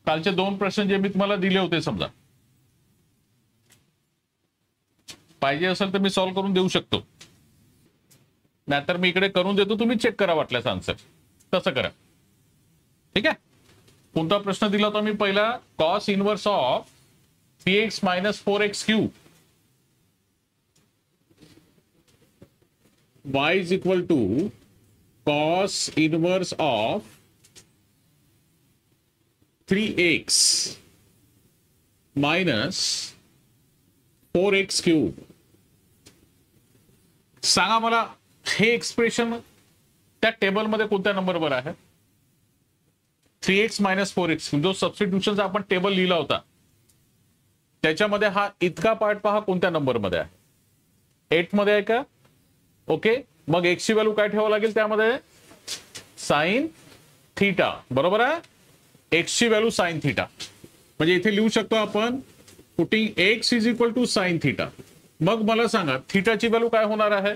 कालचे 2 प्रश्न जे मी तुम्हाला दिले होते समजा पाहिजे असेल तर मी सॉल्व्ह करून देऊ शकतो, नाहीतर मी इकडे करून देतो, तुम्ही चेक करा वाटल्यास आन्सर तसं करा. ठीक आहे. कोणता प्रश्न दिला होता मी पहिला? Cos inverse of 3x minus 4x cube y is equal to cos inverse of 3x minus 4x cube. सांगा मला हे एक्सप्रेशन त्या टेबलमध्ये कोणत्या नंबरवर आहे? 3x मायनस 4x जो सबस्टिट्यूशनचा आपण टेबल लिहिला होता त्याच्यामध्ये हा इतका पार्ट पहा कोणत्या नंबरमध्ये आहे? 8 मध्ये आहे का? ओके. मग x ची व्हॅल्यू काय ठेवावं लागेल त्यामध्ये? Sine theta. बरोबर आहे. x ची व्हॅल्यू साइन थीटा म्हणजे इथे लिहू शकतो आपण putting x is equal to sine theta. मग मला सांगा थीटाची व्हॅल्यू काय होणार आहे?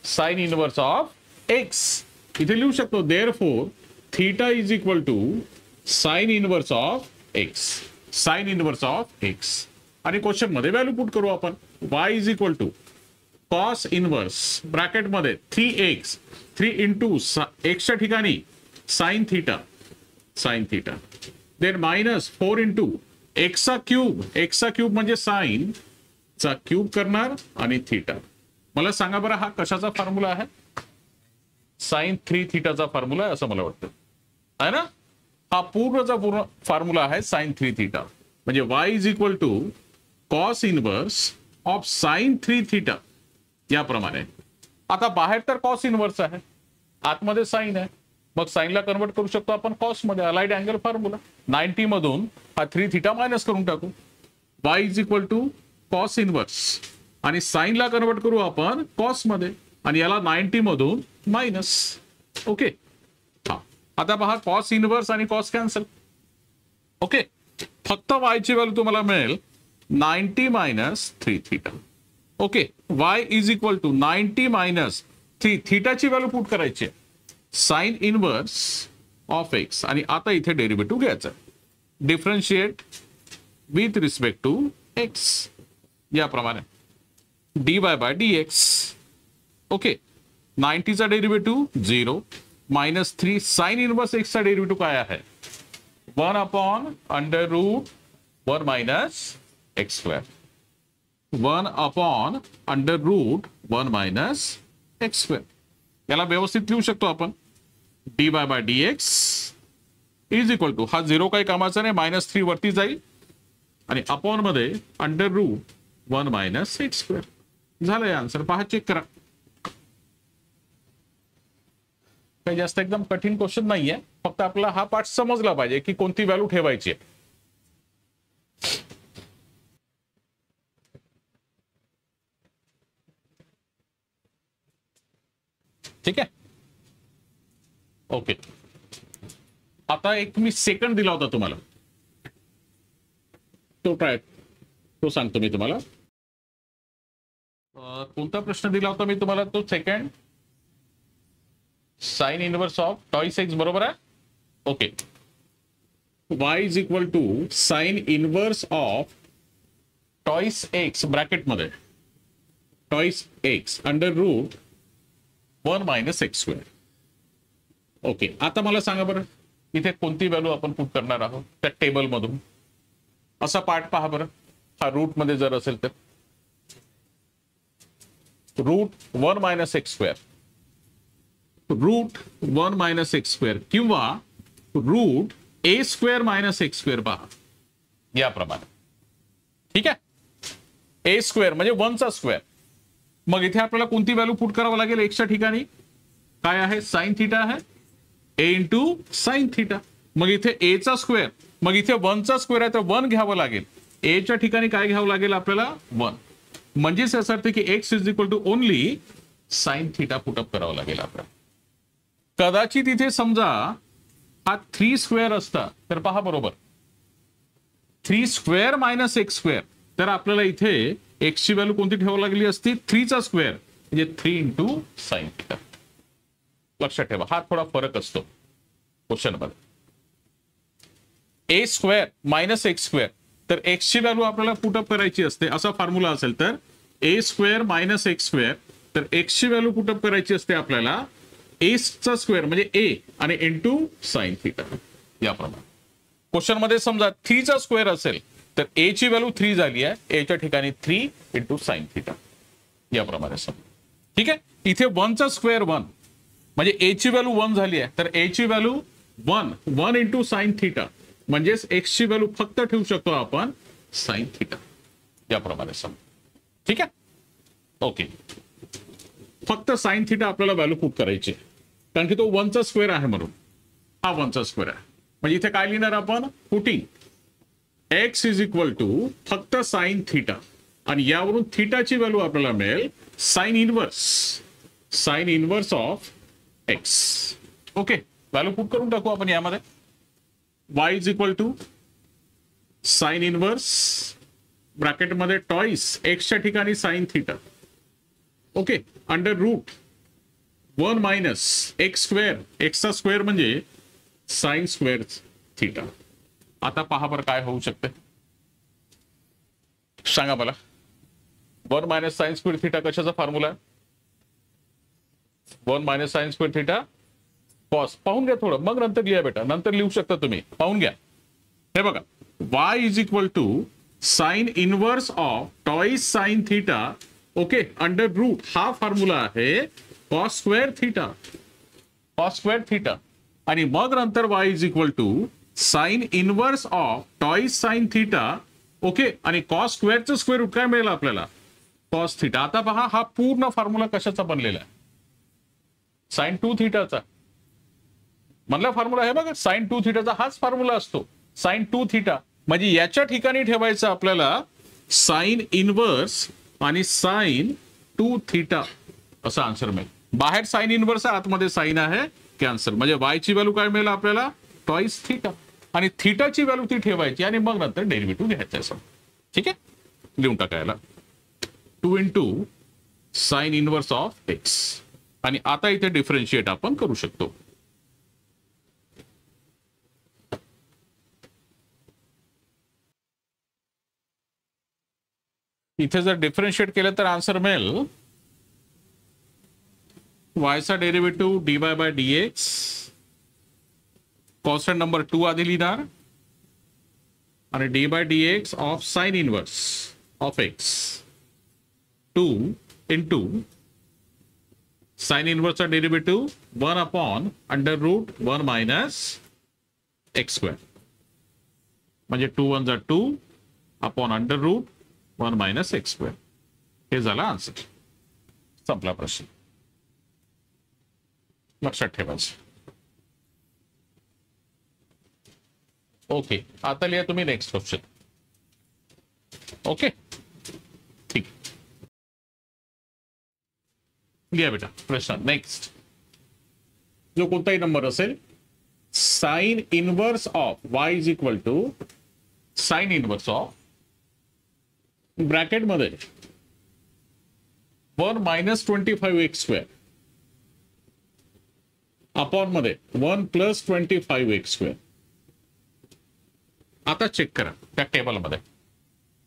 Sine inverse of x. इथे लिहू शकतो therefore theta is equal to sine inverse of x. Sine inverse of x. आणि क्वेश्चन मध्ये व्हॅल्यू पुट करू आपण. y is equal to cos inverse bracket मध्ये 3x 3 इंटू x च्या ठिकाणी sine theta then minus 4 into एक्सचा cube म्हणजे sign चा क्यूब करणार आणि थीटा. मला सांगा बरं हा कशाचा फॉर्म्युला आहे? साइन 3 थीटाचा फॉर्म्युला आहे असं मला वाटतं आहे ना. हा पूर्ण फॉर्म्युला आहे साइन 3 थीटा म्हणजे y is equal to cos inverse of sine 3 theta याप्रमाणे. आता बाहेर तर कॉस इनवर्स आहे, आतमध्ये साइन आहे, मग साइनला कन्वर्ट करू शकतो आपण कॉस मध्ये. अलाइड अँगल फॉर्म्युला 90 मधून हा 3 थीटा मायनस करून टाकू. y is equal to cos inverse आणि साइनला कन्वर्ट करू आपण कॉस मध्ये आणि याला 90 मधून मायनस. ओके. हा आता पहा कॉस इनवर्स आणि कॉस कॅन्सल. ओके. फक्त y ची व्हॅल्यू तुम्हाला मिळेल 90 minus 3 theta. Okay. y is equal to 90 minus 3 थीटाची व्हॅल्यू पुट करायची साइन इनवर्स ऑफ x आणि आता इथे डेरिव्हेटिव्ह घ्यायचा differentiate with respect to x याप्रमाणे dy बाय dx. ओके. 90 चा derivative 0 minus 3 sine inverse x चा डेरिव्हेटिव्ह काय आहे? 1 upon under root 1 minus x square. 1 upon under root 1 minus x square. याला व्यवस्थित लिहू शकतो आपण dy bye dx is equal to हा 0 काही कामाचा नाही मायनस 3 वरती जाईल आणि अपॉन मध्ये under root 1 minus x square. झालंय आन्सर. पहा चेक करा. काही जास्त एकदम कठीण क्वेश्चन नाहीये, फक्त आपला हा पार्ट समजला पाहिजे की कोणती व्हॅल्यू ठेवायची आहे. ठीक आहे. ओके. आता एक मी सेकंड दिला होता तुम्हाला, तो सांगतो मी तुम्हाला. कोणता प्रश्न दिला होता मी तुम्हाला? तो second sine inverse of twice x. बरोबर आहे. Okay. y is equal to sine inverse of twice x bracket मध्ये twice x under root 1 minus x square. Okay. आता मला सांगा बरं इथे कोणती व्हॅल्यू आपण पुट करणार आहोत त्या टेबल मधून? असा पार्ट पहा बरं. हा रूट मध्ये जर असेल तर root 1 minus x square, root 1 minus x square किंवा root a square minus x square पहा याप्रमाणे. ठीक आहे. ए स्क्वेअर म्हणजे 1 चा स्क्वेअर. मग इथे आपल्याला कोणती व्हॅल्यू पुट करावं लागेल? एक्सच्या ठिकाणी काय आहे? साइन थीटा आहे. ए इंटू साइन थीटा. मग इथे ए चा स्क्वेअर, मग इथे 1 चा स्क्वेअर आहे तर 1 घ्यावं लागेल. ए च्या ठिकाणी काय घ्यावं लागेल आपल्याला? 1. म्हणजेच याचा अर्थ की x is equal to only sine theta put up करावं लागेल आपल्याला. कदाचित इथे समजा हा 3 स्क्वेअर असता तर पहा बरोबर 3 स्क्वेअर मायनस एक्स स्क्वेअर, तर आपल्याला इथे एक्स ची व्हॅल्यू कोणती ठेवावी लागली असती? 3 चा स्क्वेअर म्हणजे 3 इंटू साइन थीटा. लक्षात ठेवा हा थोडा फरक असतो क्वेश्चन मध्ये. ए स्क्वेअर मायनस एक्स स्क्वेअर, तर एक्सची व्हॅल्यू आपल्याला पुटअप करायची असते. असा फॉर्म्युला असेल तर ए स्क्वेअर मायनस एक्स स्क्वेअर, तर एक्सची व्हॅल्यू पुटअप करायची असते आपल्याला एचा स्क्वेअर म्हणजे ए आणि इंटू साइन थिटा. याप्रमाणे क्वेश्चन मध्ये समजा 3 चा स्क्वेअर असेल तर ए ची व्हॅल्यू 3 झाली आहे, एच्या ठिकाणी 3 इंटू साइन थिटा. याप्रमाणे समजा. ठीक आहे. इथे 1 चा स्क्वेअर 1 म्हणजे ए ची व्हॅल्यू 1 झाली आहे, तर ए ची व्हॅल्यू 1 इंटू साइन थिटा, म्हणजेच एक्स ची व्हॅल्यू फक्त ठेवू शकतो आपण साइन थिटा. याप्रमाणे समजा. ठीक आहे. ओके. फक्त साइन थिटा आपल्याला व्हॅल्यू पुट करायची कारण की तो 1 चा स्क्वेअर आहे, म्हणून हा 1 चा स्क्वेअर आहे. म्हणजे इथे काय लिहिणार आपण, putting x is equal to फक्त साइन थिटा, आणि यावरून थिटाची व्हॅल्यू आपल्याला मिळेल sine inverse of x. Okay. Value put करून टाकू आपण यामध्ये. y is equal to sine inverse ब्रॅकेटमध्ये टॉइस एक्सच्या ठिकाणी sine theta. Okay. Under root 1 minus x square, एक्सचा स्क्वेअर म्हणजे साइन स्क्वेअर थिटा. आता पहा बरं काय होऊ शकते, सांगा मला. 1 मायनस साइन स्क्वेअर थिटा कशाचा फॉर्म्युला आहे? 1 minus sine square theta cos. पाहून घ्या थोडं, मग नंतर लिहा बेटा, नंतर लिहू शकता तुम्ही. पाहून घ्या. हे बघा, y is equal to sine inverse of twice sine theta. Okay. Under root हा फॉर्म्युला आहे कॉस स्क्वेअर थिटा, आणि मग नंतर y is equal to sine inverse of twice sine theta. Okay. आणि कॉस स्क्वेअरचं स्क्वेअर रूट काय मिळेल आपल्याला, कॉस थिटा. आता पहा हा पूर्ण फॉर्म्युला कशाचा बनलेला आहे, साइन 2 थिटाचा. म्हणला फॉर्म्युला आहे बघा, साइन 2 थिटाचा हाच फॉर्म्युला असतो, साइन 2 थिटा. म्हणजे याच्या ठिकाणी ठेवायचं आपल्याला साइन इनवर्स आणि साइन 2 थिटा, असा आन्सर मिळेल. बाहेर साइन इनवर्स आहे, आतमध्ये साइन आहे, कॅन्सल. म्हणजे y ची व्हॅल्यू काय मिळेल आपल्याला, टॉइस थिटा, आणि थिटाची व्हॅल्यू ती ठेवायची आणि मग नंतर डेरिव्हेटिव्ह घ्यायचं असं. ठीक आहे. लिहून टाकायला 2 into sign inverse of x, आणि आता इथे डिफरन्शिएट आपण करू शकतो. इथे जर डिफरन्शिएट केलं तर आन्सर मिळेल वायचा derivative dy bye dx, constant number 2 आधी लिहिणार, आणि dy bye dx of sine inverse of x 2 into sine इनवर्सचा derivative 1 upon under root 1 minus x square, म्हणजे 2 1 जा 2 upon under root 1 minus x square. हे झाला आन्सर. संपला प्रश्न. लक्षात ठेवायचं. ओके. आता लिहा तुम्ही नेक्स्ट क्वेश्चन. ओके. ठीक. लिहा बेटा प्रश्न नेक्स्ट. जो कोणताही नंबर असेल, sine inverse of y is equal to sine inverse of bracket मध्ये 1 मायनस 25 एक्स स्क्वेअर अपॉन मध्ये 1 प्लस 25 एक्स स्क्वेअर. आता चेक करा त्या टेबलमध्ये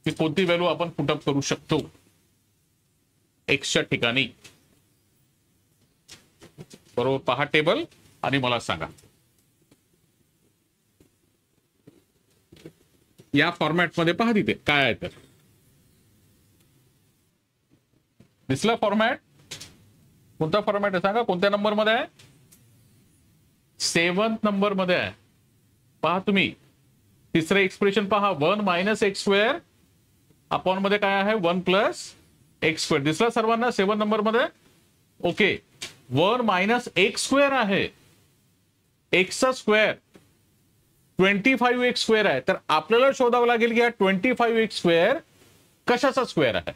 की कोणती व्हॅल्यू आपण पुटअप करू शकतो एक्सच्या ठिकाणी. बरोबर पहा टेबल आणि मला सांगा. या फॉर्मॅट मध्ये पहा तिथे काय आहे. तर दिसला फॉर्मॅट, कोणता फॉर्मॅट आहे सांगा, कोणत्या नंबर मध्ये आहे, 7th नंबर मध्ये आहे. पहा तुम्ही तिसरे एक्सप्रेशन पहा, 1 मायनस एक्स स्क्वेअर अपॉन मध्ये काय आहे 1 प्लस एक्स स्क्वेअर. दिसला सर्वांना 7 नंबर मध्ये. ओके. 1 मायनस एक्स स्क्वेअर आहे, एक्सचा स्क्वेअर 25 एक्स स्क्वेअर आहे. तर आपल्याला शोधावं लागेल की हा 25 एक्स स्क्वेअर कशाचा स्क्वेअर आहे,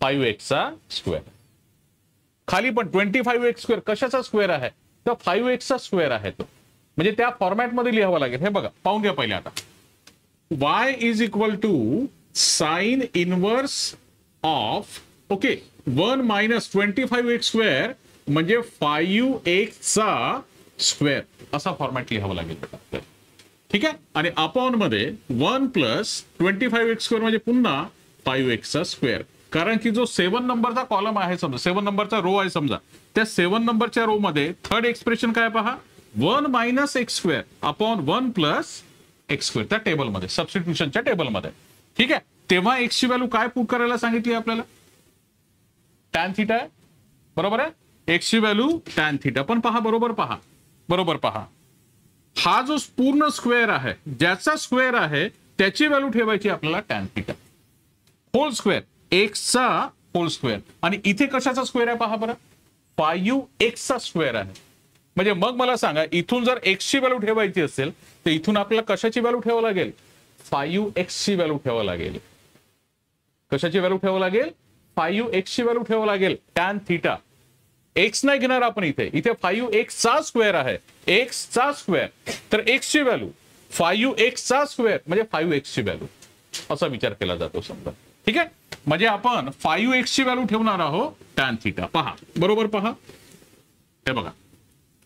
5x चा स्क्वेअर. खाली पण 25 एक्स स्क्वेअर कशाचा स्क्वेअर आहे, तर 5x चा स्क्वेअर आहे तो. म्हणजे त्या फॉर्मॅट मध्ये लिहावं लागेल. हे बघा पाहून घ्या पहिले. आता y is equal to sine inverse of okay 1 minus 25 x square म्हणजे 5x चा स्क्वेअर, असा फॉर्मॅट लिहावं लागेल बेटा. ठीक आहे. आणि अपॉन मध्ये 1 प्लस 25x² म्हणजे पुन्हा 5x स्क्वेअर. कारण की जो 7 नंबरचा कॉलम आहे समजा, 7 नंबरचा रो आहे समजा, त्या 7 नंबरच्या रो मध्ये थर्ड एक्सप्रेशन काय पहा, 1 minus x² upon 1 plus x², त्या टेबलमध्ये, सबस्टिट्यूशनच्या टेबलमध्ये. ठीक आहे. तेव्हा x ची व्हॅल्यू काय पुट करायला सांगितली आपल्याला, टॅन थीटा आहे, बरोबर आहे. x ची व्हॅल्यू टॅन थीटा. पण पहा, बरोबर पहा, हा जो पूर्ण स्क्वेअर आहे, ज्याचा स्क्वेअर आहे त्याची व्हॅल्यू ठेवायची आपल्याला टॅन थीटा होल स्क्वेअर, एक्सचा होल स्क्वेअर. आणि इथे कशाचा स्क्वेअर आहे पहा बरं, 5x चा स्क्वेअर आहे. म्हणजे मग मला सांगा, इथून जर x ची व्हॅल्यू ठेवायची असेल तर इथून आपल्याला कशाची व्हॅल्यू ठेवावं लागेल, 5x ची व्हॅल्यू ठेवावं लागेल. कशाची व्हॅल्यू ठेवावं लागेल, 5x ची व्हॅल्यू ठेवावं लागेल, टॅन थीटा. एक्स नाही घेणार आपण इथे 5x चा स्क्वेअर आहे, एक्स चा स्क्वेअर, तर x ची व्हॅल्यू 5x चा स्क्वेअर म्हणजे 5x ची व्हॅल्यू, असा विचार केला जातो समजा. ठीक आहे. म्हणजे आपण 5x ची व्हॅल्यू ठेवणार आहोत टॅन थीटा. पहा, बरोबर पहा, हे बघा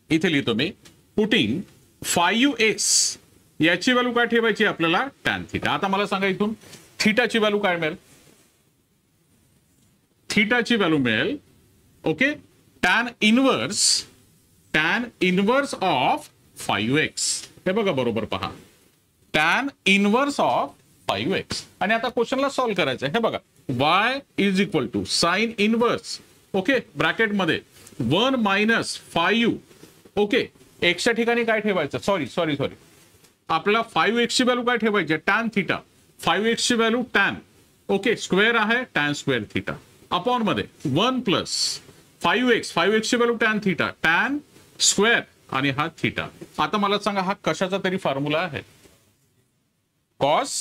इथे लिहितो मी, पुटिंग 5x याची व्हॅल्यू काय ठेवायची आपल्याला, टॅन थीटा. आता मला सांगा इथून थीटाची व्हॅल्यू काय मिळेल, थीटाची व्हॅल्यू मिळेल, okay, tan inverse of 5x. हे बघा बरोबर पहा, टॅन इनवर्स ऑफ 5x. आणि आता क्वेश्चनला सॉल्व्ह करायचं आहे. हे बघा, y is equal to sine inverse, okay, bracket मध्ये 1 मायनस 5, ओके, एक्सच्या ठिकाणी काय ठेवायचं, सॉरी आपल्याला 5x ची व्हॅल्यू काय ठेवायची, टॅन थीटा. 5x ची व्हॅल्यू टॅन, ओके, स्क्वेअर आहे टॅन स्क्वेअर थीटा, अपॉन मध्ये 1 प्लस 5x ची value tan theta, tan square आणि हा थीटा. आता मला सांगा, हा कशाचा तरी फॉर्म्युला आहे, कॉस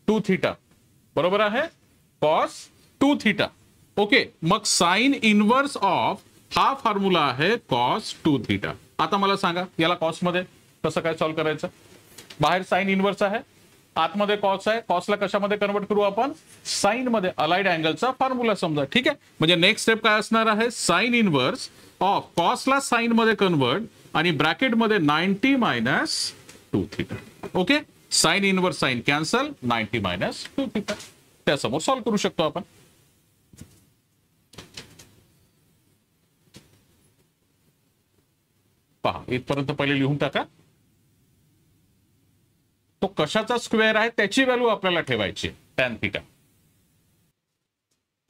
2 थीटा, बरोबर आहे, कॉस 2 थीटा. ओके, मग साइन इनवर्स ऑफ हा फॉर्म्युला आहे कॉस 2 थीटा. आता मला सांगा, याला कॉस मध्ये कसं काय सॉल्व्ह करायचं, बाहेर साइन इनवर्स आहे, आतमध्ये कॉस आहे, कॉसला कशामध्ये कन्वर्ट करू आपण, साइन मध्ये, अलाइड अँगलचा फॉर्म्युला समजा. ठीक आहे. म्हणजे नेक्स्ट स्टेप काय असणार आहे, साइन इनवर्स ऑफ कॉसला साइन मध्ये कन्वर्ट आणि ब्रॅकेट मध्ये 90 minus 2 theta. Okay, sign inverse sine cancel, 90 minus 2 theta, त्यासमोर सॉल्व्ह करू शकतो आपण. पहा, इथपर्यंत पहिले लिहून टाका. तो कशाचा स्क्वेअर आहे त्याची व्हॅल्यू आपल्याला ठेवायची, टॅन थीटा.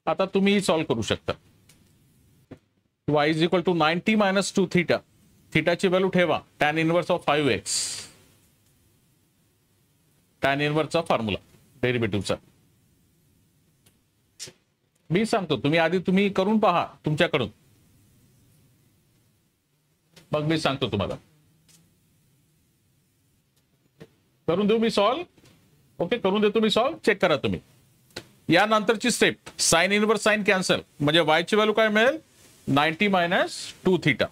आता तुम्ही सॉल्व्ह करू शकता. y is equal to 90 minus 2 theta, थीटाची व्हॅल्यू ठेवा, tan inverse of 5x, tan इनवर्सचा फॉर्म्युला डेरिव्हेटिव्हचा मी सांगतो, तुम्ही करून पहा तुमच्याकडून, मग मी सांगतो तुम्हाला. करून देऊ मी सॉल्व, ओके, करून देतो मी सॉल्व, चेक करा तुम्ही. यानंतरची step, sine inverse sine cancel, म्हणजे y ची व्हॅल्यू काय मिळेल, 90 मायनस 2 थीटा.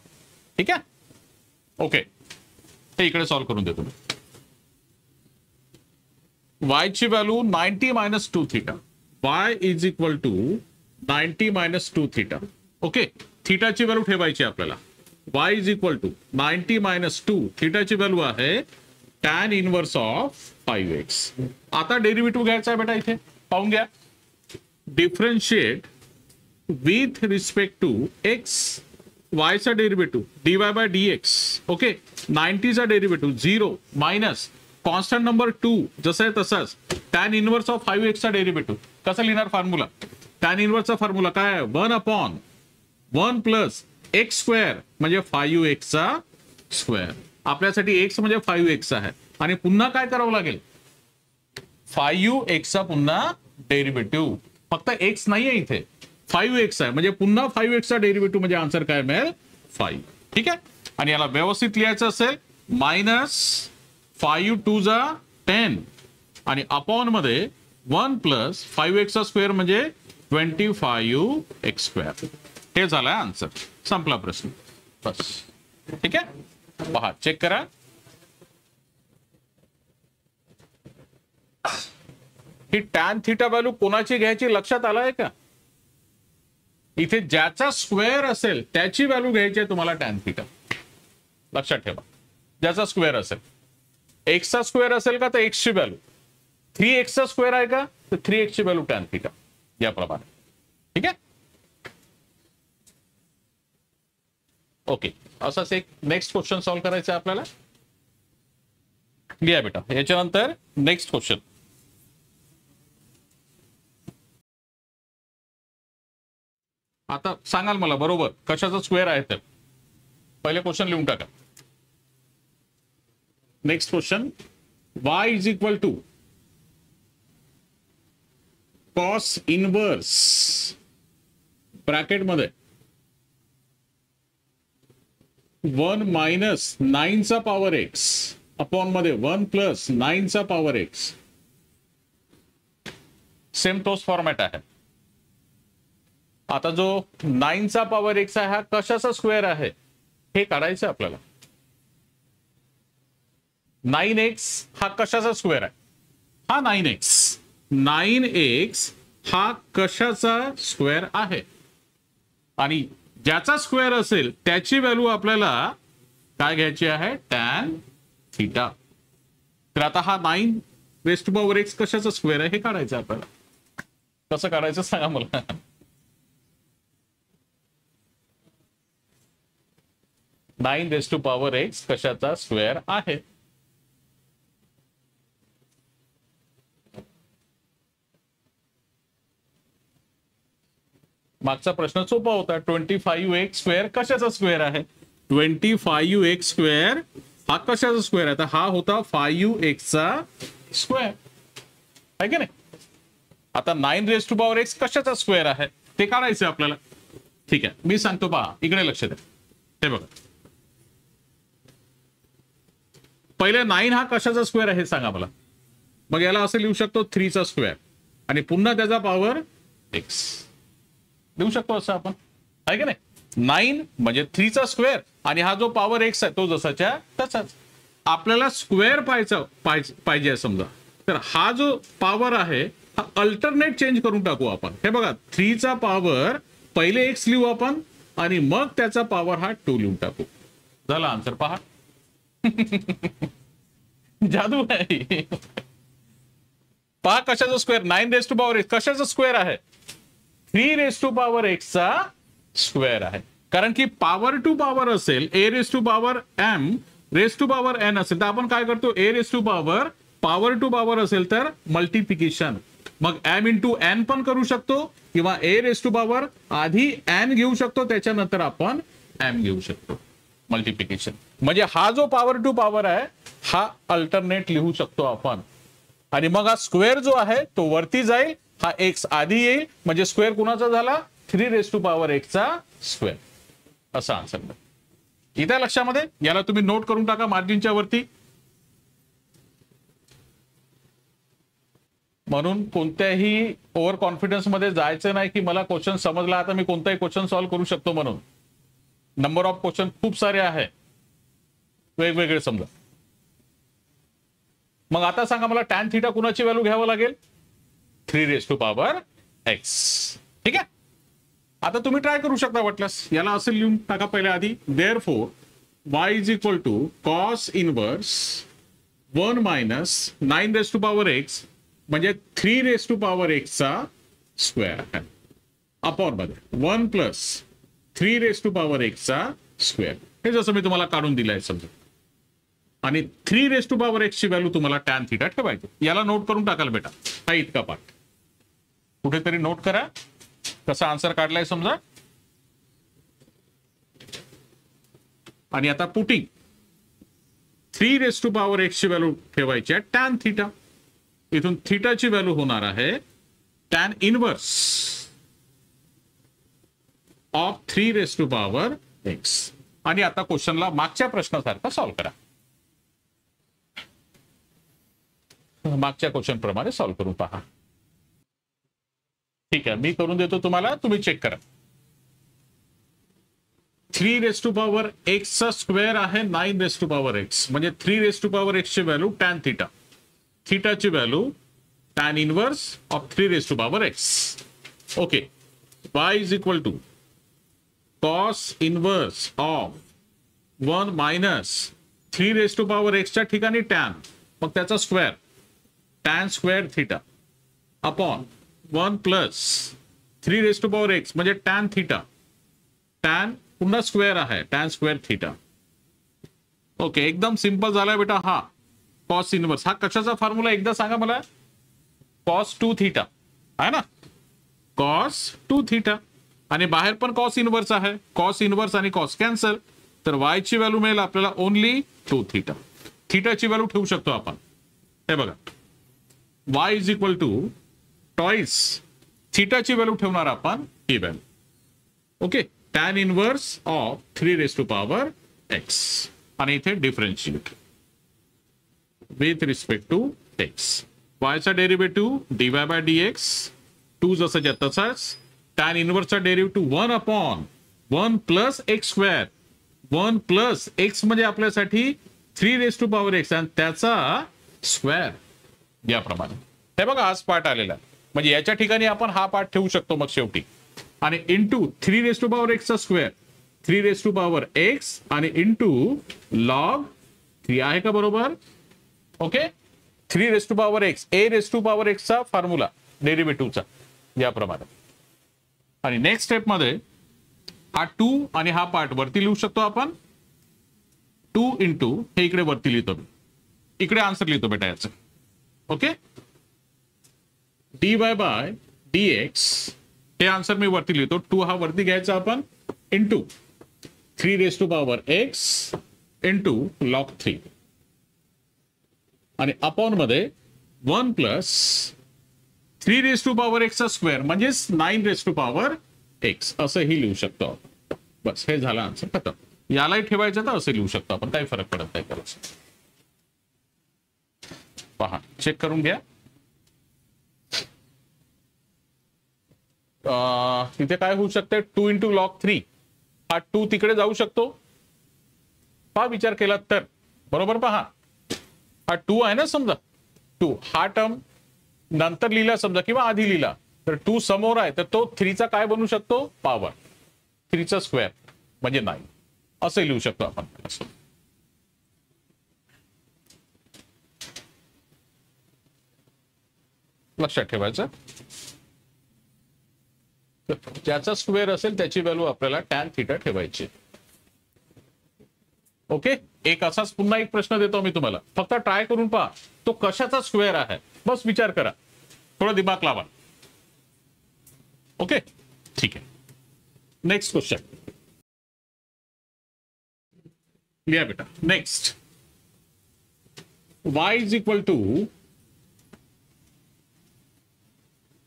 ठीक आहे. ओके, ते इकडे सॉल्व करून देतो मी. y ची value 90 minus 2 theta, y is equal to 90 minus 2 theta. Okay, थीटाची व्हॅल्यू ठेवायची आपल्याला, y is equal to 90 minus 2, थीटाची व्हॅल्यू आहे टॅन इनवर्स ऑफ 5x. आता डेरिव्हेटिव्ह घ्यायचा आहे बेटा, इथे पाहून घ्या, differentiate with respect to x, y चा डेरिव्हेटिव्ह dy बाय dx, ओके, 90 चा डेरिव्हेटिव्ह 0 मायनस कॉन्स्टंट नंबर 2 जसं आहे तसाच, टॅन इनवर्स ऑफ 5x चा डेरिव्हेटिव्ह. कसं लिहिणार फॉर्म्युला, टॅन इनवर्सचा फॉर्म्युला काय आहे, 1 अपॉन 1 प्लस x स्क्वेअर म्हणजे 5x चा स्क्वेअर. आपल्यासाठी x म्हणजे 5x आहे, आणि पुन्हा काय करावं लागेल, 5x चा पुन्हा डेरिव्हेटिव्ह. फक्त x नाहीये इथे, 5x आहे, म्हणजे पुन्हा 5x चा डेरिव्हेटिव्ह, म्हणजे आन्सर काय मिळेल, 5. ठीक आहे. आणि याला व्यवस्थित लिहायचं असेल, मायनस 5 2 जा 10 आणि अपॉन मध्ये 1 प्लस 5x चा स्क्वेअर म्हणजे 25x स्क्वेअर. हे झालाय आन्सर, संपला प्रश्न, बस. ठीक आहे. पहा, चेक करा, ही टॅन थीटा व्हॅल्यू कोणाची घ्यायची लक्षात आलाय का, इथे ज्याचा स्क्वेअर असेल त्याची व्हॅल्यू घ्यायची आहे तुम्हाला, टॅन थीटा लक्षात ठेवा, ज्याचा स्क्वेअर असेल. एक्सचा स्क्वेअर असेल का तर एक्सची व्हॅल्यू 3x स्क्वेअर आहे का तर 3x ची व्हॅल्यू टॅन थिटा याप्रमाणे. ठीक आहे. ओके, असाच एक नेक्स्ट क्वेश्चन सॉल्व्ह करायचा आहे आपल्याला. लिहा बेटा. याच्यानंतर नेक्स्ट क्वेश्चन. आता सांगाल मला बरोबर कशाचा स्क्वेअर आहे तर पहिले क्वेश्चन लिहून टाका. Next question. y is equal to cos inverse bracket मध्ये 1 मायनस 9चा पॉवर x अपॉन मध्ये 1 प्लस 9चा पॉवर x. सेम तोच फॉर्मॅट आहे. आता जो 9चा पॉवर x आहे हा कशाचा स्क्वेअर आहे हे काढायचं आपल्याला. 9x हा कशाचा स्क्वेअर आहे. हा 9x हा कशाचा स्क्वेअर आहे आणि ज्याचा स्क्वेअर असेल त्याची व्हॅल्यू आपल्याला काय घ्यायची आहे टॅन थीटा. तर आता हा 9x कशाचा स्क्वेअर आहे हे काढायचं आपल्याला. कसं काढायचं सांगा मला. 9x कशाचा स्क्वेअर आहे. मागचा प्रश्न सोपा होता. 25x स्क्वेअर कशाचा स्क्वेअर आहे. 25x स्क्वेअर हा कशाचा स्क्वेअर आहे. तर हा होता 5x चा स्क्वेअर आहे की नाही. आता 9x कशाचा स्क्वेअर आहे ते काढायचं आपल्याला. ठीक आहे, मी सांगतो पहा. इकडे लक्ष द्या. हे बघा, पहिले 9 हा कशाचा स्क्वेअर आहे हे सांगा मला. मग याला असं लिहू शकतो 3चा स्क्वेअर आणि पुन्हा त्याचा पॉवर x लिहू शकतो असं आपण आहे की नाही. 9 म्हणजे 3चा स्क्वेअर आणि हा जो पॉवर x आहे तो जसाच्या तसाच. आपल्याला स्क्वेअर पाहिजे समजा तर हा जो पॉवर आहे हा अल्टरनेट चेंज करून टाकू आपण. हे बघा 3चा पॉवर पहिले x लिहू आपण आणि मग त्याचा पॉवर हा 2 लिहून टाकू. झाला आन्सर. पहा जादू आहे. पहा कशाचा स्क्वेअर. 9x कशाचा स्क्वेअर आहे. 3x चा स्क्वेअर आहे. कारण की पॉवर टू पॉवर असेल a⁻m⁻n असेल तर आपण काय करतो a⁻पॉवर टू पॉवर असेल तर मल्टिप्लिकेशन. मग m इंटू n पण करू शकतो किंवा a⁻पॉवर आधी n घेऊ शकतो त्याच्यानंतर आपण m घेऊ शकतो मल्टिप्लिकेशन. म्हणजे हा जो पॉवर टू पॉवर आहे हा अल्टरनेट लिहू शकतो आपण आणि मग हा स्क्वेअर जो आहे तो वरती जाईल. हा x आधी येईल म्हणजे स्क्वेअर कुणाचा झाला 3x चा स्क्वेअर. असा आन्सर. इथे लक्षामध्ये याला तुम्ही नोट करून टाका मार्जिनच्या वरती. म्हणून कोणत्याही ओव्हर कॉन्फिडन्स मध्ये जायचं नाही की मला क्वेश्चन समजला आता मी कोणताही क्वेश्चन सॉल्व्ह करू शकतो म्हणून. नंबर ऑफ क्वेश्चन खूप सारे आहे वेगवेगळे समजा. मग आता सांगा मला टॅन थीटा कुणाची व्हॅल्यू घ्यावं लागेल 3x. ठीक आहे. आता तुम्ही ट्राय करू शकता वाटल्यास. याला असं लिहून टाका पहिले आधी. Therefore y is equal to cos inverse 1 minus 9x म्हणजे 3x चा स्क्वेअर आहे अपॉन मध्ये 1 प्लस 3x चा स्क्वेअर. हे जसं मी तुम्हाला काढून दिलंय समजा. आणि 3x ची व्हॅल्यू तुम्हाला टॅन थीटा ठेवायची. याला नोट करून टाकाल बेटा. हा इतका पार्ट कुठेतरी नोट करा कसा आन्सर काढलाय समजा. आणि आता पुटिंग 3x ची व्हॅल्यू ठेवायची आहे टॅन थीटा. इथून थीटाची व्हॅल्यू होणार आहे टॅन इनवर्स ऑफ 3x. आणि आता क्वेश्चनला मागच्या प्रश्नासारखा सॉल्व्ह करा. मागच्या क्वेश्चन प्रमाणे सॉल्व्ह करून पहा. ठीक आहे, मी करून देतो तुम्हाला, तुम्ही चेक करा. 3x चा स्क्वेअर आहे 9x म्हणजे 3x ची व्हॅल्यू टॅन थीटा. थीटाची value tan inverse of 3x. Okay. y is equal to cos inverse of 1 minus 3 raise to power एक्सच्या ठिकाणी टॅन, मग त्याचा square tan square theta upon 1 plus 3 raise to power x म्हणजे tan theta, tan पुन्हा square आहे tan square theta. Okay, एकदम simple झालाय बेटा. हा कॉस इनवर्स, हा कशाचा फॉर्म्युला एकदा सांगा मला. कॉस 2 थिटा आहे ना, कॉस 2 थिटा, आणि बाहेर पण कॉस इनवर्स आहे. कॉस इनवर्स आणि कॉस कॅन्सल, तर वाय ची व्हॅल्यू मिळेल आपल्याला ओनली 2 थिटा. थिटाची व्हॅल्यू ठेवू शकतो आपण. हे बघा, y is equal to twice थिटाची व्हॅल्यू ठेवणार आपण ही value. Okay, tan inverse of 3 raise to power x, आणि इथे differentiate with respect to x. वायचा डेरिव्हेटिव्ह डीवाय बाय डीएक्स 2 जसंच्या तसाच. टॅन इनवर्सचा derivative 1 upon 1 plus x square. 1 plus x म्हणजे आपल्यासाठी 3 रेस टू पॉवर एक्स आणि त्याचा स्क्वेअर याप्रमाणे. हे बघा, हाच पार्ट आलेला आहे, म्हणजे याच्या ठिकाणी आपण हा पार्ट ठेवू शकतो मग शेवटी. आणि इंटू 3 रेस टू पॉवर एक्सचा square, 3 raise to power x आणि इंटू लॉग 3 आहे का बरोबर. Okay, 3 raise to power x, a raise to power एक्सचा फॉर्म्युला डेरिव्हेटिव्हचा याप्रमाणे. आणि नेक्स्ट स्टेप मध्ये हा 2 आणि हा पार्ट वरती लिहू शकतो आपण. 2 इंटू हे इकडे वरती लिहितो मी, इकडे आन्सर लिहितो बेटा याचं. ओके, dy बाय dx हे आन्सर मी वरती लिहितो. 2 हा वरती घ्यायचा आपण into 3 raise to power x into log 3 आणि अपॉन मध्ये 1 प्लस 3 रेस टू पॉवर एक्सचा स्क्वेअर म्हणजेच 9 रेस टू पॉवर एक्स असंही लिहू शकतो आपण. बस, हे झालं आन्सर खतम. यालाही ठेवायचं तर असं लिहू शकतो आपण, काही फरक पडत नाही करायचं. पहा, चेक करून घ्या. तिथे काय होऊ शकते, 2 इंटू लॉग 3, हा 2 तिकडे जाऊ शकतो. पहा विचार केला तर बरोबर. पहा, हा 2 आहे ना, समजा 2 हा टर्म नंतर लिहिला समजा किंवा आधी लिहिला तर 2 समोर आहे, तर तो 3 चा काय बनू शकतो, पॉवर 3 चा स्क्वेअर म्हणजे 9 असं लिहू शकतो आपण. लक्षात ठेवायचं, ज्याचा स्क्वेअर असेल त्याची व्हॅल्यू आपल्याला टॅन थिटा ठेवायची. ओके, एक असाच पुन्हा एक प्रश्न देतो मी तुम्हाला, फक्त ट्राय करून पहा तो कशाचा स्क्वेअर आहे. बस विचार करा, थोडा दिमाग लावा. ओके, ठीक आहे. नेक्स्ट क्वेश्चन लिहा बेटा. Next, y is equal to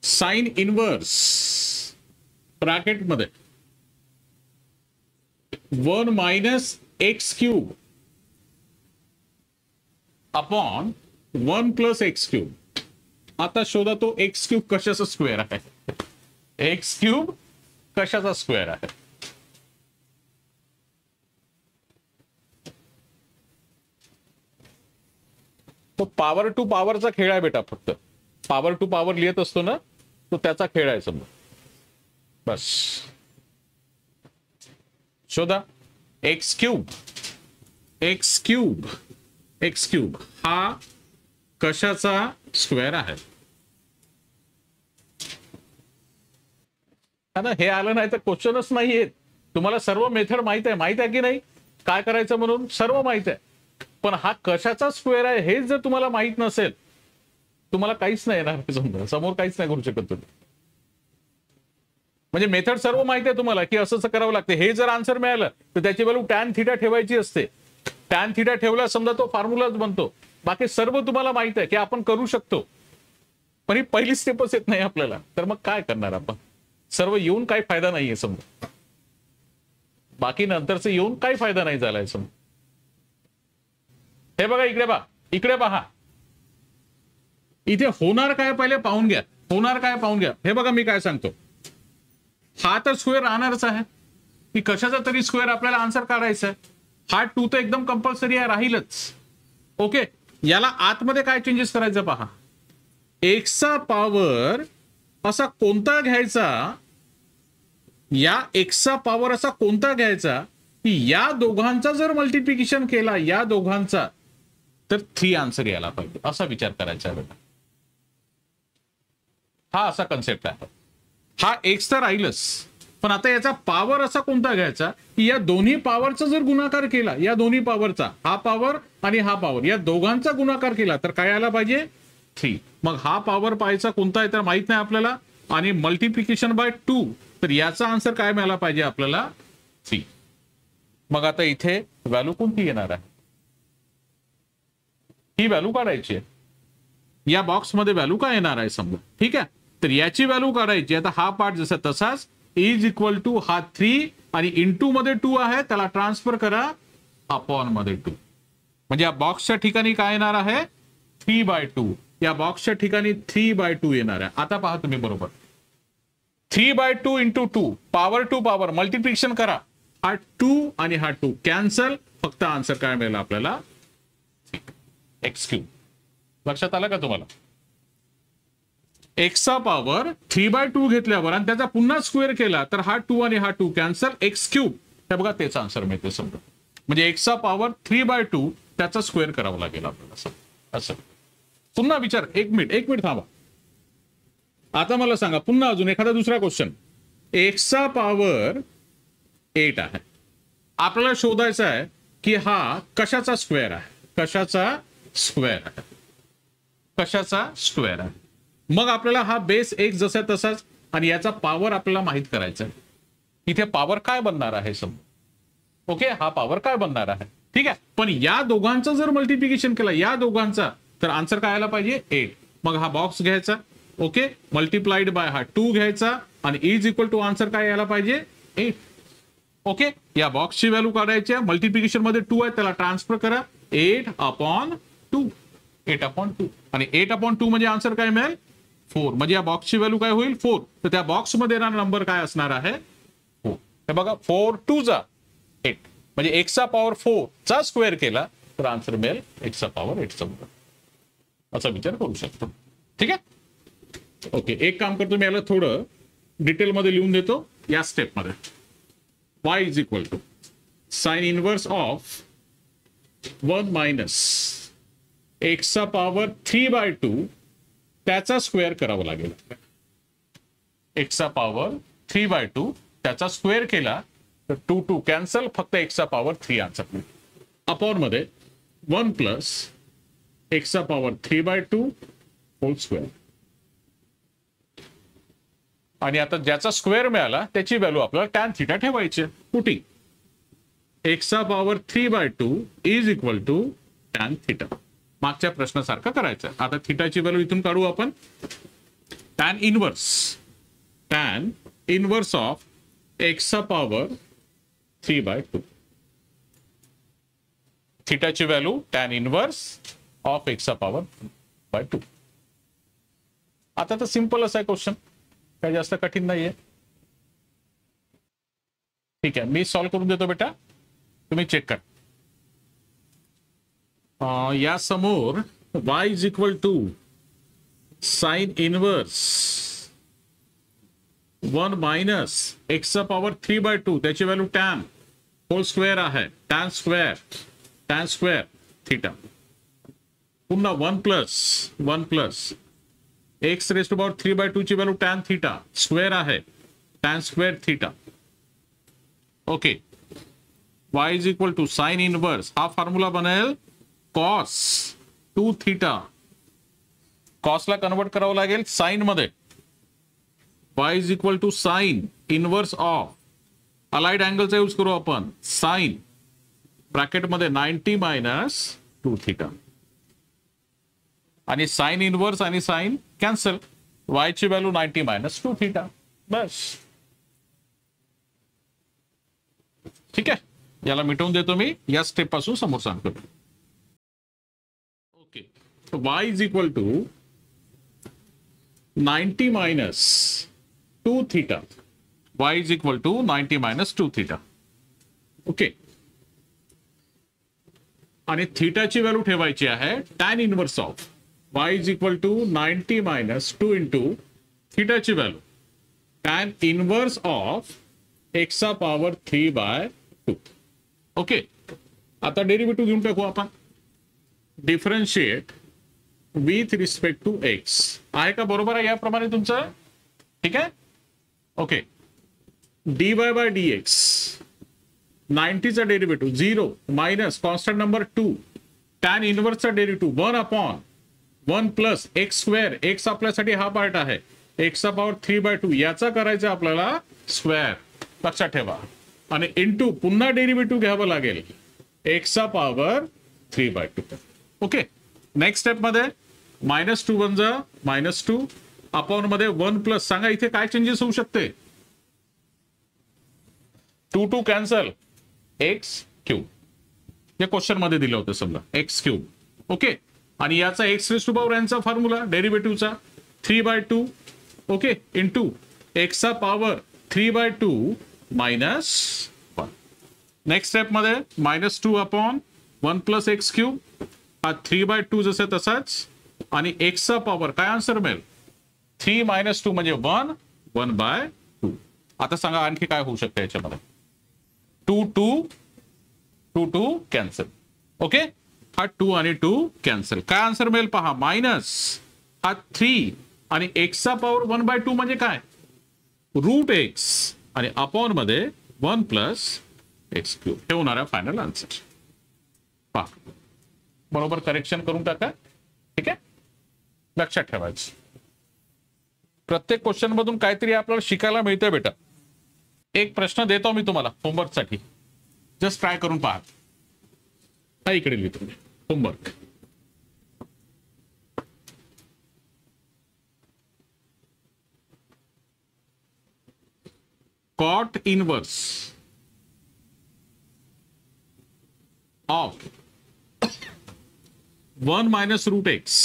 sine inverse bracket मध्ये 1 minus x cube upon 1 plus x cube. आता शोधा तो एक्स क्यूब कशाचा स्क्वेअर आहे. एक्स क्यूब कशाचा स्क्वेअर आहे. तो पॉवर टू पॉवरचा खेळ आहे बेटा. फक्त पॉवर टू पॉवर लिहित असतो ना, तो त्याचा खेळ आहे समजा. बस शोधा. X cube, x cube, x cube हा कशाचा स्क्वेअर आहे. हे आलं नाही तर क्वेश्चनच नाही येत. तुम्हाला सर्व मेथड माहित आहे की नाही, काय करायचं म्हणून सर्व माहित आहे. पण हा कशाचा स्क्वेअर आहे हे जर तुम्हाला माहित नसेल, तुम्हाला काहीच नाही येणार समजा, समोर काहीच नाही करू शकत तुम्ही. म्हणजे मेथड सर्व माहिती आहे तुम्हाला की असं करावं लागते. हे जर आन्सर मिळालं तर त्याची व्हॅल्यू टॅन थिटा ठेवायची असते. टॅन थिटा ठेवला समजा तो फॉर्म्युलाच बनतो. बाकी सर्व तुम्हाला माहित आहे की आपण करू शकतो, पण ही पहिली स्टेपच येत नाही आपल्याला. तर मग काय करणार आपण. सर्व येऊन काही फायदा नाहीये समजा, बाकी नंतरच येऊन काही फायदा नाही झालाय समजा. हे बघा इकडे पहा, इकडे पहा. इथे होणार काय पहिले पाहून घ्या. होणार काय पाहून घ्या. हे बघा मी काय सांगतो, हा तर स्क्वेअर राहणारच आहे की कशाचा तरी स्क्वेअर आपल्याला आन्सर काढायचा आहे. हा 2 तर एकदम कंपल्सरी आहे, राहीलच. ओके, याला आतमध्ये काय चेंजेस करायचं पहा. एक्सचा पॉवर असा कोणता घ्यायचा, या एक्सचा पॉवर असा कोणता घ्यायचा की या दोघांचा जर मल्टिप्लिकेशन केला या दोघांचा तर 3 आन्सर यायला पाहिजे, असा विचार करायचा आहे बेटा. हा असा कन्सेप्ट आहे. हा एक्स तर राहीलच, पण आता याचा पॉवर असा कोणता घ्यायचा की या दोन्ही पॉवरचा जर गुणाकार केला, या दोन्ही पॉवरचा, हा पॉवर आणि हा पॉवर, या दोघांचा गुणाकार केला तर काय आला पाहिजे 3. मग हा पॉवर पाहायचा कोणता आहे तर माहित नाही आपल्याला, आणि मल्टिप्लिकेशन बाय 2 तर याचा आन्सर काय मिळाला पाहिजे आपल्याला 3. मग आता इथे व्हॅल्यू कोणती येणार आहे, ही व्हॅल्यू काढायची आहे. या बॉक्समध्ये व्हॅल्यू काय येणार आहे समजा, ठीक आहे. तर याची व्हॅल्यू काढायची. आता हा पार्ट जसा तसाच इज इक्वल टू हा 3 आणि इंटू मध्ये 2 आहे त्याला ट्रान्सफर करा अपॉन मध्ये 2. म्हणजे या बॉक्सच्या ठिकाणी काय येणार आहे 3/2, या बॉक्सच्या ठिकाणी 3/2 येणार आहे. आता पहा तुम्ही बरोबर 3/2 into 2 power to power multiplication करा, हा 2 आणि हा 2 कॅन्सल, फक्त आन्सर काय मिळेल आपल्याला एक्स क्यूब. लक्षात आलं का तुम्हाला? एक्सचा पॉवर 3/2 घेतल्यावर आणि त्याचा पुन्हा स्क्वेअर केला तर हा 2 आणि हा 2 कॅन्सल, एक्स क्यूब. हे बघा तेच आन्सर मिळते समजा. म्हणजे एक्सचा पॉवर 3/2 त्याचा स्क्वेअर करावा लागेल आपल्याला असं. पुन्हा विचार, एक मिनिट थांबा. आता मला सांगा पुन्हा अजून एखादा दुसरा क्वेश्चन. एक्सचा पॉवर 8 आहे, आपल्याला शोधायचा आहे की हा कशाचा स्क्वेअर आहे, कशाचा स्क्वेअर आहे. मग आपल्याला हा बेस 1 जसा तसाच आणि याचा पॉवर आपल्याला माहित करायचा आहे. इथे पॉवर काय बनणार आहे समजा, ओके, हा पॉवर काय बनणार आहे, ठीक आहे. पण या दोघांचं जर मल्टिप्लिकेशन केलं या दोघांचा तर आन्सर काय आला पाहिजे 8. मग हा बॉक्स घ्यायचा, ओके, मल्टिप्लाइड बाय हा 2 घ्यायचा आणि इज इक्वल टू आन्सर काय यायला पाहिजे 8. ओके, या बॉक्सची व्हॅल्यू काढायची आहे, मल्टिप्लिकेशन मध्ये 2 आहे त्याला ट्रान्सफर करा 8/2 आणि 8/2 म्हणजे आन्सर काय मिळेल 4. म्हणजे या बॉक्सची व्हॅल्यू काय होईल 4. तर त्या बॉक्स मध्ये येणारा नंबर काय असणार आहे 4. हे बघा 4 2 जा 8 म्हणजे एक्सचा पॉवर 4 चा स्क्वेअर केला तर आन्सर मिळेल एक्सचा पॉवर 8 चा. असा विचार करू शकतो, ठीक आहे. ओके, एक काम करतो मी याला थोडं डिटेलमध्ये लिहून देतो या स्टेपमध्ये. y is equal to sine inverse of 1 minus एक्सचा पॉवर 3/2 त्याचा स्क्वेअर करावा लागेल. एक्सचा पॉवर 3/2 त्याचा स्क्वेअर केला तर 2 2 कॅन्सल, फक्त एक्सचा पॉवर 3 आन्सर मिळेल. अपॉन मध्ये 1 प्लस एक्सचा पॉवर 3/2 होल स्क्वेअर. आणि आता ज्याचा स्क्वेअर मिळाला त्याची व्हॅल्यू आपल्याला टॅन थिटा ठेवायची. पुटिंग एक्सचा power 3/2 is equal to tan theta. मागच्या प्रश्नासारखं करायचं. आता थिटाची व्हॅल्यू इथून काढू आपण. टॅन इनवर्स ऑफ एक्सचा पॉवर 3/2. थिटाची व्हॅल्यू टॅन इनवर्स ऑफ एक्सचा पॉवर 3/2. आता तर सिंपल असा आहे क्वेश्चन, काही जास्त कठीण नाहीये. ठीक आहे, मी सॉल्व्ह करून देतो बेटा, तुम्ही चेक करा. या समोर y is equal to sine inverse 1 minus एक्सचा पॉवर 3/2 त्याची व्हॅल्यू टॅन होल स्क्वेअर आहे, टॅन स्क्वेअर थिटा. पुन्हा 1 plus x raise to power 3/2 ची व्हॅल्यू टॅन थिटा स्क्वेअर आहे, tan square theta. Okay, y is equal to sine inverse, हा formula बनेल cos 2 theta. कॉसला convert करावं लागेल साइन मध्ये. y is equal to sine inverse of allied अँगलचा use करू आपण, साइन ब्रॅकेट मध्ये 90 मायनस 2 थीटा. आणि साइन इनवर्स आणि साइन कॅन्सल, y ची व्हॅल्यू 90 मायनस 2 थीटा. बस, ठीक आहे. याला मिटवून देतो मी, या स्टेप पासून समोर सांगतो. Okay, y is equal to 90 minus 2 theta. y is equal to 90 minus 2 theta. Okay, आणि थीटाची व्हॅल्यू ठेवायची आहे tan inverse of y is equal to 90 minus 2 into थीटाची व्हॅल्यू टॅन इनवर्स ऑफ एक्सचा पॉवर 3/2. ओके, आता डेरिव्हेटिव्ह घेऊन टाकू आपण. Differentiate with respect to x आहे का? बरोबर आहे याप्रमाणे तुमचं. ठीक आहे. Okay, dy bye dx 90चा derivative 0 minus constant number 2 tan इनवर्सचा derivative 1 upon 1 plus x square. X आपल्यासाठी हा पार्ट आहे, एक्सचा पॉवर 3/2 याचा करायचा आपल्याला स्क्वेअर, लक्षात ठेवा. आणि इंटू पुन्हा डेरिव्हेटिव्ह घ्यावं लागेल एक्सचा पॉवर 3/2. ओके, नेक्स्ट स्टेप मध्ये -2 1 जा -2 अपॉन मध्ये 1 प्लस. सांगा इथे काय चेंजेस होऊ शकते? 2 2 कॅन्सल, एक्स क्यूब. हे क्वेश्चन मध्ये दिलं होतं समजा, एक्स क्यूब. ओके, आणि याचा एक्स रेज टू पॉवर यांचा फॉर्म्युला डेरिव्हेटिव्हचा 3/2. ओके, इंटू एक्सचा पॉवर 3/2 -1. नेक्स्ट स्टेप मध्ये -2 अपॉन 1 प्लस एक्स क्यूब, हा 3/2 जसं तसाच, आणि एक्सचा पॉवर काय आन्सर मिळेल? 3 - 2 म्हणजे 1 1/2. आता सांगा आणखी काय होऊ शकतं याच्यामध्ये? 2 2 कॅन्सल. ओके, हा 2 आणि 2 कॅन्सल. काय आन्सर मिळेल पहा? मायनस हा 3 आणि एक्सचा पॉवर 1/2 म्हणजे काय? √x आणि अपॉन मध्ये 1 प्लस एक्स क्यूब. हे होणार आहे फायनल आन्सर. पहा, बरोबर करेक्शन करून टाका. ठीक आहे, लक्षात ठेवायचं. प्रत्येक क्वेश्चन मधून काहीतरी आपल्याला शिकायला मिळतं बेटा. एक प्रश्न देतो मी तुम्हाला होमवर्कसाठी, जस्ट ट्राय करून पहा. हा इकडे लिहितो मी homework. Cot inverse of 1 minus √x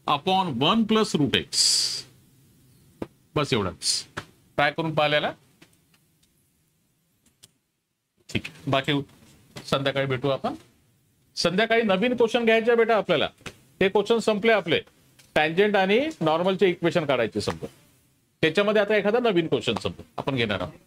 upon 1 plus √x. बस एवढंच ट्राय करून पाहिलेला. ठीक आहे, बाकी संध्याकाळी भेटू आपण. संध्याकाळी नवीन क्वेश्चन घ्यायचे बेटा आपल्याला. ते क्वेश्चन संपले आपले. टँजंट आणि नॉर्मलचे इक्वेशन काढायचे समजा. त्याच्यामध्ये आता एखादा नवीन क्वेश्चन समजा आपण घेणार आहोत.